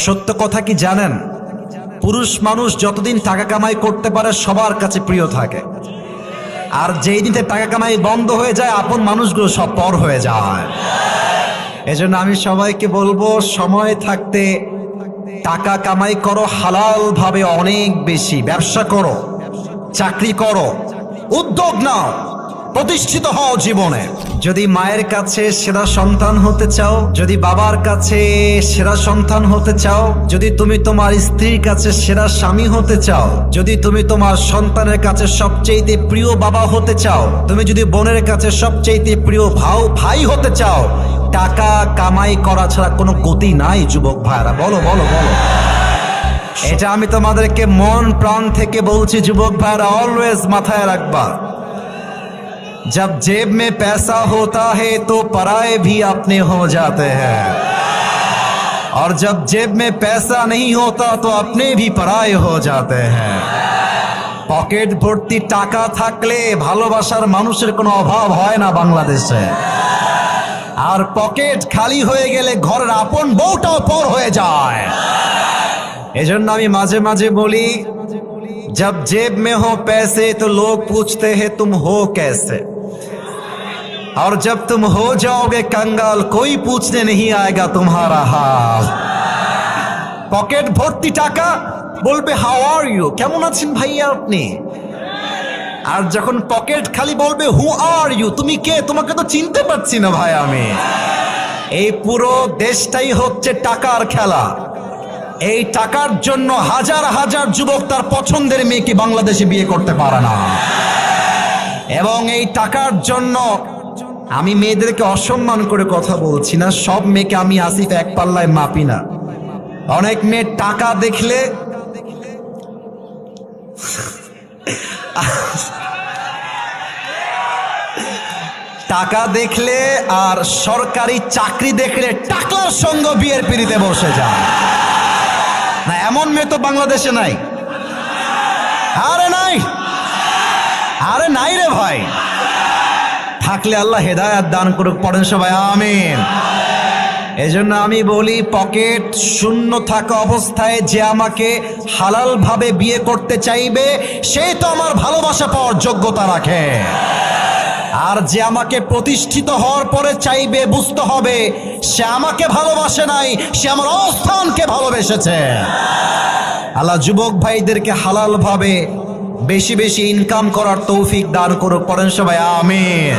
সত্য কথা কি জানেন? পুরুষ মানুষ যতদিন টাকা কামাই করতে পারে সবার কাছে প্রিয় থাকে, আর যেই দিন টাকা কামাই বন্ধ হয়ে যায় আপন মানুষগুলো সব পর হয়ে যায়। এজন্য আমি সবাইকে বলবো, সময় থাকতে টাকা কামাই করো, হালাল ভাবে অনেক বেশি ব্যবসা করো, চাকরি করো, উদ্যোগ নাও, প্রতিষ্ঠিত হও জীবনে। যদি মায়ের কাছে সেরা সন্তান হতে চাও, যদি বাবার কাছে সেরা সন্তান হতে চাও, যদি তুমি তোমার স্ত্রীর কাছে সেরা স্বামী হতে চাও, যদি তুমি তোমার সন্তানের কাছে সবচেয়ে প্রিয় বাবা হতে চাও, তুমি যদি বোনের কাছে সবচেয়ে প্রিয় ভাই হতে চাও, টাকা কামাই করা ছাড়া কোনো গতি নাই যুবক ভাইরা। বলো বলো বলো, এটা আমি তোমাদেরকে মন প্রাণ থেকে বলছি যুবক ভাইরা, অলওয়েজ মাথায় রাখবা। जब जेब में पैसा होता है तो पराए भी अपने हो जाते हैं, और जब जेब में पैसा नहीं होता तो अपने भी पराए हो जाते हैं। পকেট ভর্তি টাকা থাকলে ভালোবাসার মানুষের কোনো অভাব হয় না বাংলাদেশে, আর পকেট খালি হয়ে গেলে ঘরের আপন বউটাও পর হয়ে যায়। এজন্য আমি মাঝে মাঝে বলি, जब जेब में हो पैसे तो लोग पूछते हैं तुम हो कैसे, और जब तुम हो जाओगे कंगाल कोई पूछने नहीं आएगा तुम्हारा हाल। পকেট ভর্তি টাকা, বলবে হাউ আর ইউ, কেমন আছেন ভাইয়া আপনি, আর যখন পকেট খালি বলবে হু আর ইউ, তুমি কে, তোমাকে তো চিনতে পারছি না ভাই আমি। এই পুরো দেশটাই হচ্ছে টাকার খেলা। এই টাকার জন্য হাজার হাজার যুবক তার পছন্দের মেয়েকে বাংলাদেশে বিয়ে করতে পারে না, এবং এই টাকার জন্য আমি মেয়েদেরকে অসম্মান করে কথা বলছি না, সব মেয়েকে আমি আসিফ এক পাল্লায় মাপি না। অনেক মেয়ে টাকা দেখলে টাকা দেখলে আর সরকারি চাকরি দেখলে টাকার সঙ্গে বিয়ের পিড়িতে বসে যায় না, এমন মেয়ে তো বাংলাদেশে নাই। আরে নাই, আরে নাই রে ভাই, থাকলে আল্লাহ হেদায়েত দান করুক, পড়েন সবাই আমিন। এজন্য আমি বলি, পকেট শূন্য থাকা অবস্থায় যে আমাকে হালাল ভাবে বিয়ে করতে চাইবে সে তো আমার ভালোবাসা পাওয়ার যোগ্যতা রাখে, আর যে আমাকে প্রতিষ্ঠিত হওয়ার পরে চাইবে বুঝতে হবে সে আমাকে ভালোবাসে নাই, সে আমার অবস্থানকে ভালোবেসেছে। আল্লাহ যুবক ভাইদেরকে হালাল ভাবে বেশি বেশি ইনকাম করার তৌফিক দান করুক, পড়েন সবাই আমিন।